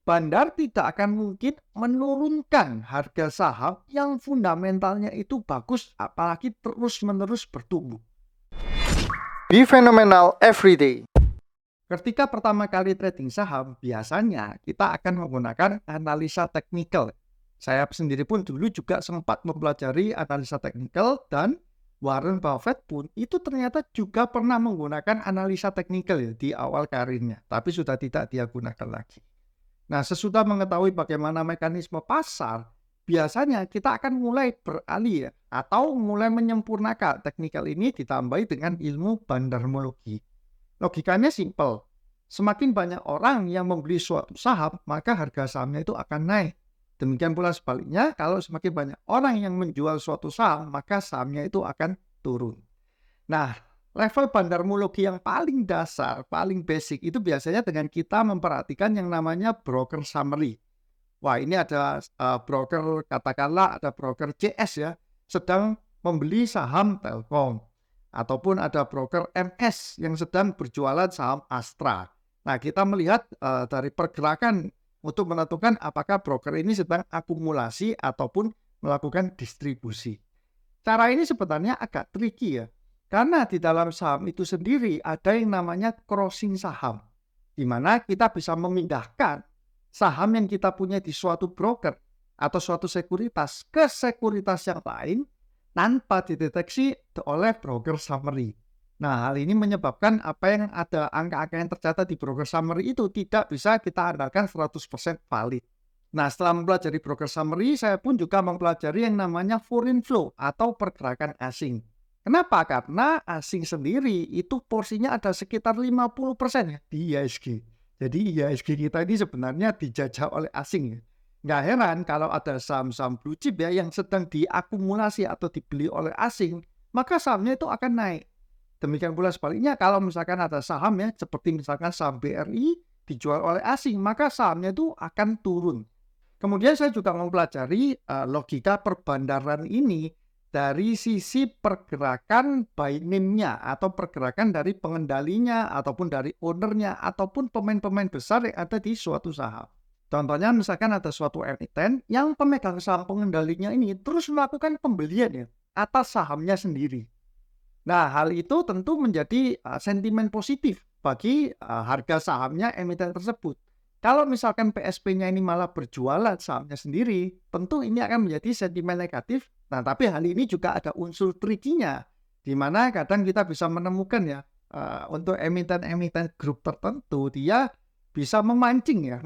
Bandar tidak akan mungkin menurunkan harga saham yang fundamentalnya itu bagus, apalagi terus-menerus bertumbuh. Be phenomenal every day. Ketika pertama kali trading saham, biasanya kita akan menggunakan analisa teknikal. Saya sendiri pun dulu juga sempat mempelajari analisa teknikal, dan Warren Buffett pun itu ternyata juga pernah menggunakan analisa teknikal ya di awal karirnya, tapi sudah tidak dia gunakan lagi. Nah, sesudah mengetahui bagaimana mekanisme pasar, biasanya kita akan mulai beralih ya, atau mulai menyempurnakan teknikal ini ditambahi dengan ilmu bandarmologi. Logikanya simpel. Semakin banyak orang yang membeli suatu saham, maka harga sahamnya itu akan naik. Demikian pula sebaliknya, kalau semakin banyak orang yang menjual suatu saham, maka sahamnya itu akan turun. Nah, level bandarmologi yang paling dasar, paling basic itu biasanya dengan kita memperhatikan yang namanya broker summary. Wah, ini ada broker, katakanlah ada broker CS ya, sedang membeli saham Telkom. Ataupun ada broker MS yang sedang berjualan saham Astra. Nah, kita melihat dari pergerakan untuk menentukan apakah broker ini sedang akumulasi ataupun melakukan distribusi. Cara ini sebenarnya agak tricky ya, karena di dalam saham itu sendiri ada yang namanya crossing saham, di mana kita bisa memindahkan saham yang kita punya di suatu broker atau suatu sekuritas ke sekuritas yang lain tanpa dideteksi oleh broker summary. Nah, hal ini menyebabkan apa yang ada angka-angka yang tercatat di broker summary itu tidak bisa kita andalkan 100% valid. Nah, setelah mempelajari broker summary, saya pun juga mempelajari yang namanya foreign flow atau pergerakan asing. Kenapa? Karena asing sendiri itu porsinya ada sekitar 50% ya di IHSG. Jadi IHSG kita ini sebenarnya dijajah oleh asing ya. Nggak heran kalau ada saham-saham blue chip ya yang sedang diakumulasi atau dibeli oleh asing, maka sahamnya itu akan naik. Demikian pula sebaliknya kalau misalkan ada saham ya seperti misalkan saham BRI dijual oleh asing, maka sahamnya itu akan turun. Kemudian saya juga mempelajari logika perbandaran ini dari sisi pergerakan buy name-nya atau pergerakan dari pengendalinya ataupun dari ownernya ataupun pemain-pemain besar yang ada di suatu saham. Contohnya misalkan ada suatu emiten yang pemegang saham pengendalinya ini terus melakukan pembelian ya atas sahamnya sendiri. Nah, hal itu tentu menjadi sentimen positif bagi harga sahamnya emiten tersebut. Kalau misalkan PSP-nya ini malah berjualan sahamnya sendiri, tentu ini akan menjadi sentimen negatif. Nah, tapi hal ini juga ada unsur tricky-nya, di mana kadang kita bisa menemukan ya, untuk emiten-emiten grup tertentu, dia bisa memancing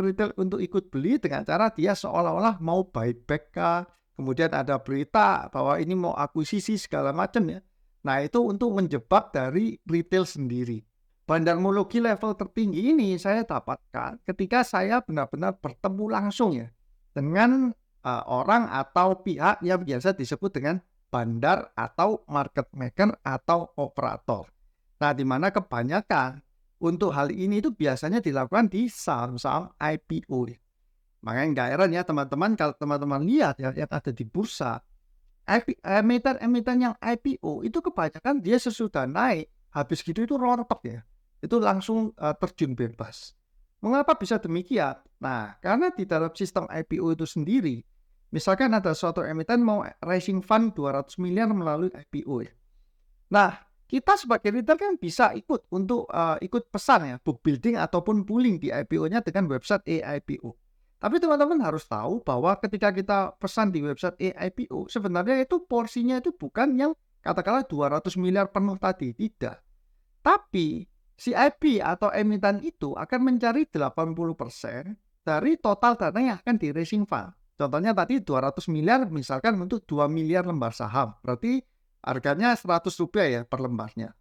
retail untuk ikut beli dengan cara dia seolah-olah mau buyback kah, kemudian ada berita bahwa ini mau akuisisi segala macam ya. Nah, itu untuk menjebak dari retail sendiri. Bandarmologi level tertinggi ini saya dapatkan ketika saya benar-benar bertemu langsung ya dengan orang atau pihak yang biasa disebut dengan bandar atau market maker atau operator. Nah, di mana kebanyakan untuk hal ini itu biasanya dilakukan di saham-saham IPO. Makanya nggak heran ya teman-teman kalau teman-teman lihat ya yang ada di bursa, emiten-emiten yang IPO itu kebanyakan dia sesudah naik, habis gitu itu rontok ya. Itu langsung terjun bebas. Mengapa bisa demikian? Nah, karena di dalam sistem IPO itu sendiri, misalkan ada suatu emiten mau raising fund 200 miliar melalui IPO ya. Nah, kita sebagai retail kan bisa ikut untuk ikut pesan ya, book building ataupun pooling di IPO-nya dengan website eIPO. Tapi teman-teman harus tahu bahwa ketika kita pesan di website eIPO, sebenarnya itu porsinya itu bukan yang katakanlah 200 miliar penuh tadi, tidak. Tapi CIP atau emiten itu akan mencari 80% dari total dana yang akan di raising fund. Contohnya tadi 200 miliar misalkan untuk 2 miliar lembar saham. Berarti harganya Rp100 ya per lembarnya.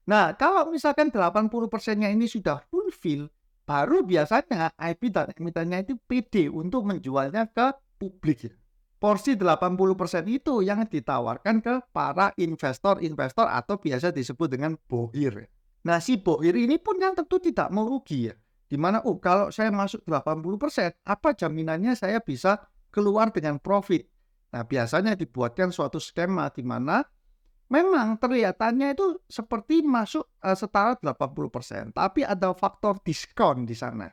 Nah, kalau misalkan 80%-nya ini sudah fulfill, baru biasanya IP dan emitennya itu pede untuk menjualnya ke publik. Porsi 80% itu yang ditawarkan ke para investor-investor atau biasa disebut dengan bohir. Nah, si bohir ini pun kan tentu tidak mau rugi ya. Dimana, kalau saya masuk 80%, apa jaminannya saya bisa keluar dengan profit? Nah, biasanya dibuatkan suatu skema di mana memang kelihatannya itu seperti masuk setara 80%, tapi ada faktor diskon di sana.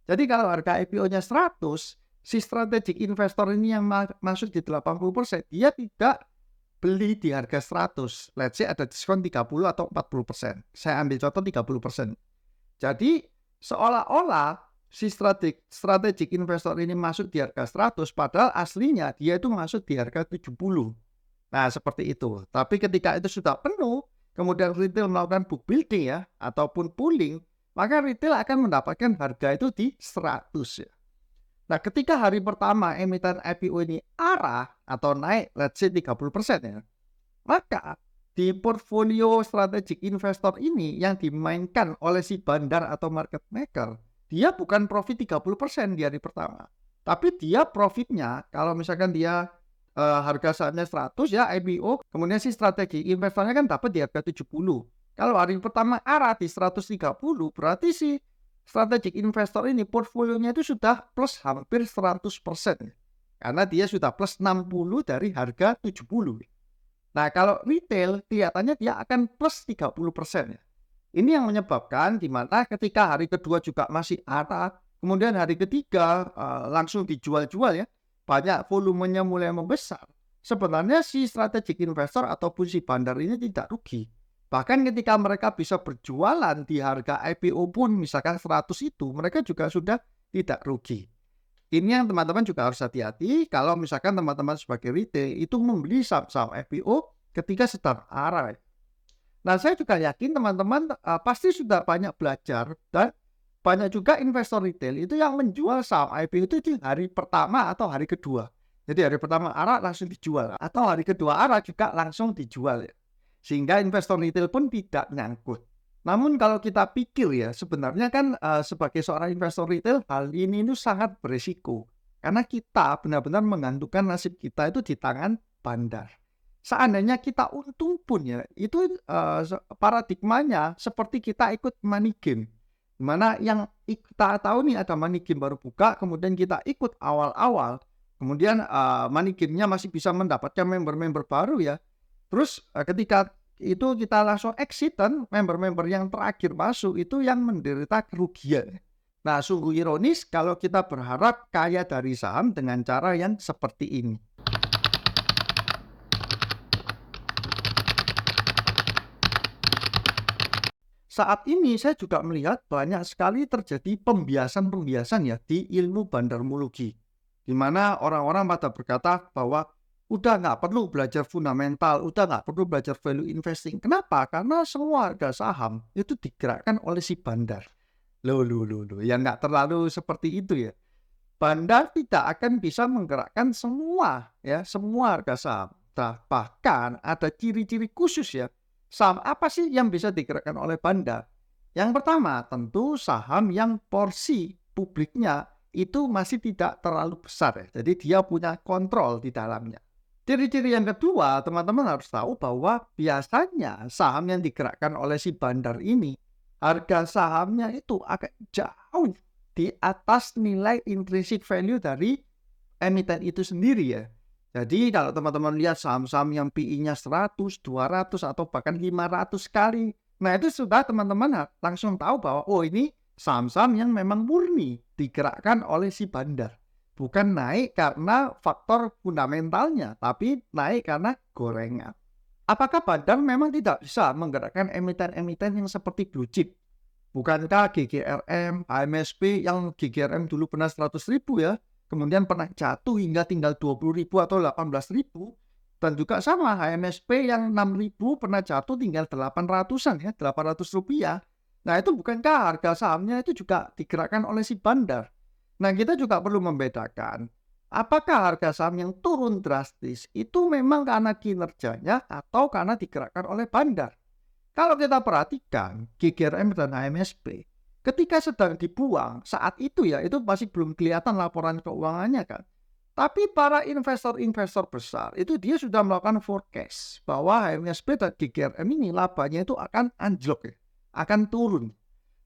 Jadi kalau harga IPO-nya 100, si strategic investor ini yang masuk di 80%, dia tidak beli di harga 100. Let's say ada diskon 30 atau 40%. Saya ambil contoh 30%. Jadi seolah-olah si strategic investor ini masuk di harga 100, padahal aslinya dia itu masuk di harga 70. Nah, seperti itu. Tapi ketika itu sudah penuh, kemudian retail melakukan book building ya, ataupun pooling, maka retail akan mendapatkan harga itu di 100 ya. Nah, ketika hari pertama emiten IPO ini arah atau naik, let's say 30% ya, maka di portfolio strategic investor ini yang dimainkan oleh si bandar atau market maker, dia bukan profit 30% di hari pertama. Tapi dia profitnya, kalau misalkan dia harga sahamnya 100 ya IPO, kemudian si strategi investornya kan dapat di harga 70. Kalau hari pertama arah di 130, berarti si strategic investor ini portfolionya itu sudah plus hampir 100%. Karena dia sudah plus 60 dari harga 70. Nah, kalau retail kelihatannya dia akan plus 30% ya. Ini yang menyebabkan di mana ketika hari kedua juga masih arah, kemudian hari ketiga langsung dijual-jual ya, banyak volumenya mulai membesar. Sebenarnya si strategic investor ataupun si bandar ini tidak rugi. Bahkan ketika mereka bisa berjualan di harga IPO pun misalkan 100 itu, mereka juga sudah tidak rugi. Ini yang teman-teman juga harus hati-hati kalau misalkan teman-teman sebagai retail itu membeli saham-saham IPO ketika sedang arah. Nah, saya juga yakin teman-teman pasti sudah banyak belajar dan banyak juga investor retail itu yang menjual saham IPO itu di hari pertama atau hari kedua. Jadi hari pertama arah langsung dijual atau hari kedua arah juga langsung dijual ya. Sehingga investor retail pun tidak nyangkut. Namun kalau kita pikir ya, sebenarnya kan sebagai seorang investor retail hal ini itu sangat berisiko. Karena kita benar-benar menggantungkan nasib kita itu di tangan bandar. Seandainya kita untung pun ya, itu paradigmanya seperti kita ikut money game. Dimana yang kita tahu nih ada money game baru buka, kemudian kita ikut awal-awal, kemudian money game-nya masih bisa mendapatkan member-member baru ya. Terus ketika itu kita langsung exit dan member-member yang terakhir masuk itu yang menderita kerugian. Nah, sungguh ironis kalau kita berharap kaya dari saham dengan cara yang seperti ini. Saat ini saya juga melihat banyak sekali terjadi pembiasan-pembiasan ya di ilmu bandarmologi. Di mana orang-orang pada berkata bahwa udah nggak perlu belajar fundamental, udah nggak perlu belajar value investing. Kenapa? Karena semua harga saham itu digerakkan oleh si bandar. Loh. Ya nggak terlalu seperti itu ya. Bandar tidak akan bisa menggerakkan semua harga saham. Bahkan ada ciri-ciri khusus ya. Saham apa sih yang bisa digerakkan oleh bandar? Yang pertama, tentu saham yang porsi publiknya itu masih tidak terlalu besar ya. Jadi dia punya kontrol di dalamnya. Ciri-ciri yang kedua, teman-teman harus tahu bahwa biasanya saham yang digerakkan oleh si bandar ini, harga sahamnya itu agak jauh di atas nilai intrinsic value dari emiten itu sendiri ya. Jadi kalau teman-teman lihat saham-saham yang PI-nya 100, 200 atau bahkan 500 kali, nah itu sudah teman-teman langsung tahu bahwa oh ini saham-saham yang memang murni digerakkan oleh si bandar. Bukan naik karena faktor fundamentalnya, tapi naik karena gorengan. Apakah bandar memang tidak bisa menggerakkan emiten-emiten yang seperti blue chip? Bukankah GGRM, HMSP yang GGRM dulu pernah 100.000 ya? Kemudian pernah jatuh hingga tinggal 20.000 atau 18.000. Dan juga sama HMSP yang 6.000 pernah jatuh tinggal 800-an ya, 800 rupiah. Nah itu bukankah harga sahamnya itu juga digerakkan oleh si bandar? Nah kita juga perlu membedakan apakah harga saham yang turun drastis itu memang karena kinerjanya atau karena digerakkan oleh bandar. Kalau kita perhatikan GGRM dan HMSP, ketika sedang dibuang saat itu ya, itu masih belum kelihatan laporan keuangannya kan. Tapi para investor-investor besar itu dia sudah melakukan forecast bahwa HMSP dan GGRM ini labanya itu akan anjlok ya, akan turun.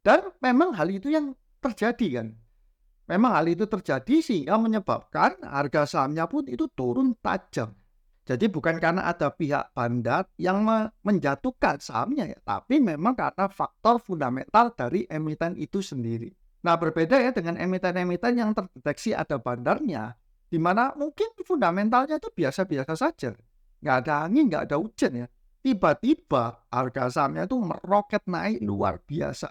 Dan memang hal itu yang terjadi kan. Memang hal itu terjadi sehingga menyebabkan harga sahamnya pun itu turun tajam. Jadi bukan karena ada pihak bandar yang menjatuhkan sahamnya ya, tapi memang karena faktor fundamental dari emiten itu sendiri. Nah, berbeda ya dengan emiten-emiten yang terdeteksi ada bandarnya, di mana mungkin fundamentalnya itu biasa-biasa saja. Nggak ada angin, nggak ada hujan ya. Tiba-tiba harga sahamnya itu meroket naik luar biasa.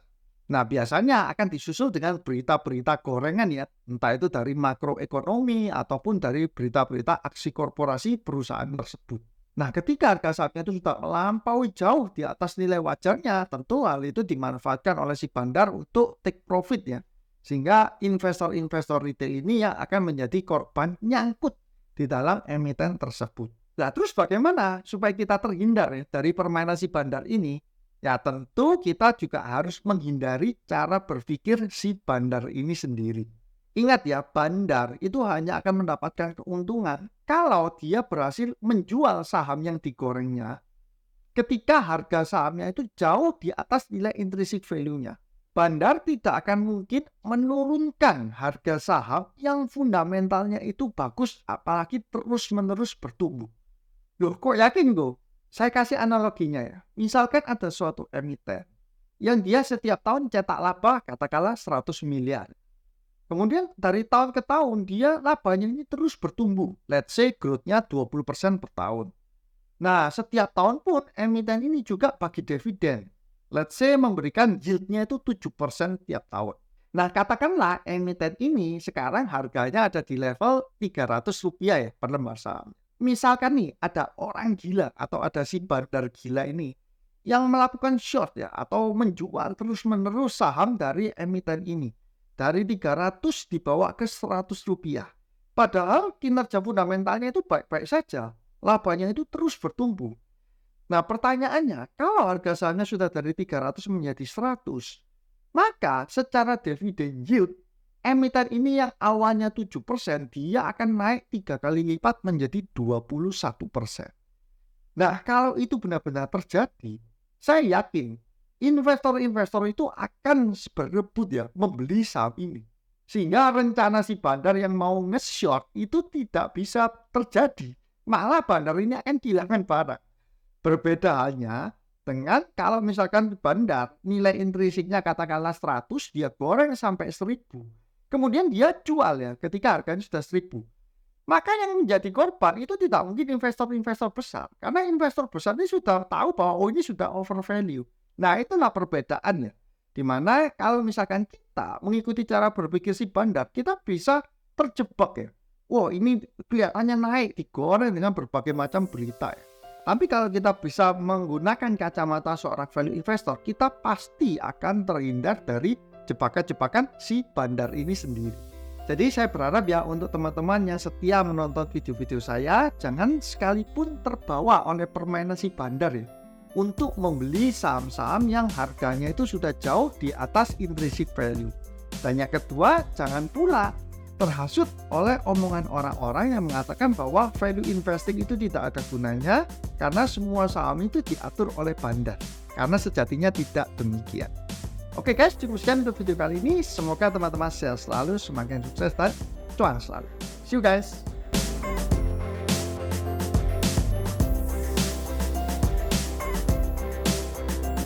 Nah, biasanya akan disusul dengan berita-berita gorengan ya, entah itu dari makroekonomi ataupun dari berita-berita aksi korporasi perusahaan tersebut. Nah, ketika harga sahamnya itu sudah melampaui jauh di atas nilai wajarnya, tentu hal itu dimanfaatkan oleh si bandar untuk take profit ya. Sehingga investor-investor retail ini yang akan menjadi korban nyangkut di dalam emiten tersebut. Nah, terus bagaimana supaya kita terhindar ya dari permainan si bandar ini? Ya tentu kita juga harus menghindari cara berpikir si bandar ini sendiri. Ingat ya, bandar itu hanya akan mendapatkan keuntungan kalau dia berhasil menjual saham yang digorengnya ketika harga sahamnya itu jauh di atas nilai intrinsic value-nya. Bandar tidak akan mungkin menurunkan harga saham yang fundamentalnya itu bagus apalagi terus-menerus bertumbuh. Loh, kok yakin kok? Saya kasih analoginya ya. Misalkan ada suatu emiten yang dia setiap tahun cetak laba katakanlah 100 miliar. Kemudian dari tahun ke tahun dia labanya ini terus bertumbuh. Let's say growth-nya 20% per tahun. Nah, setiap tahun pun emiten ini juga bagi dividen. Let's say memberikan yield-nya itu 7% tiap tahun. Nah, katakanlah emiten ini sekarang harganya ada di level Rp300 ya per lembar saham. Misalkan nih ada orang gila atau ada si bandar gila ini yang melakukan short ya atau menjual terus-menerus saham dari emiten ini. Dari 300 dibawa ke Rp100. Padahal kinerja fundamentalnya itu baik-baik saja. Labanya itu terus bertumbuh. Nah, pertanyaannya, kalau harga sahamnya sudah dari 300 menjadi 100, maka secara dividen yield, emiten ini yang awalnya 7%, dia akan naik 3 kali lipat menjadi 21%. Nah, kalau itu benar-benar terjadi, saya yakin investor-investor itu akan berebut ya membeli saham ini. Sehingga rencana si bandar yang mau nge-short itu tidak bisa terjadi. Malah bandar ini akan kehilangan barang. Berbeda halnya dengan kalau misalkan bandar nilai intrinsiknya katakanlah 100, dia goreng sampai 1000. Kemudian dia jual ya ketika harganya sudah 1000. Maka yang menjadi korban itu tidak mungkin investor-investor besar. Karena investor besar ini sudah tahu bahwa ini sudah over value. Nah, itulah perbedaannya. Dimana kalau misalkan kita mengikuti cara berpikir si bandar, kita bisa terjebak ya. Wah, ini kelihatannya naik, digoreng dengan berbagai macam berita ya. Tapi kalau kita bisa menggunakan kacamata seorang value investor, kita pasti akan terhindar dari jebakan-jebakan si bandar ini sendiri. Jadi saya berharap ya untuk teman-teman yang setia menonton video-video saya, jangan sekalipun terbawa oleh permainan si bandar ya, untuk membeli saham-saham yang harganya itu sudah jauh di atas intrinsic value. Dan yang kedua, jangan pula terhasut oleh omongan orang-orang yang mengatakan bahwa value investing itu tidak ada gunanya karena semua saham itu diatur oleh bandar. Karena sejatinya tidak demikian. Oke guys, cukup sekian untuk video kali ini. Semoga teman-teman sehat selalu, semakin sukses dan cuan selalu. See you guys.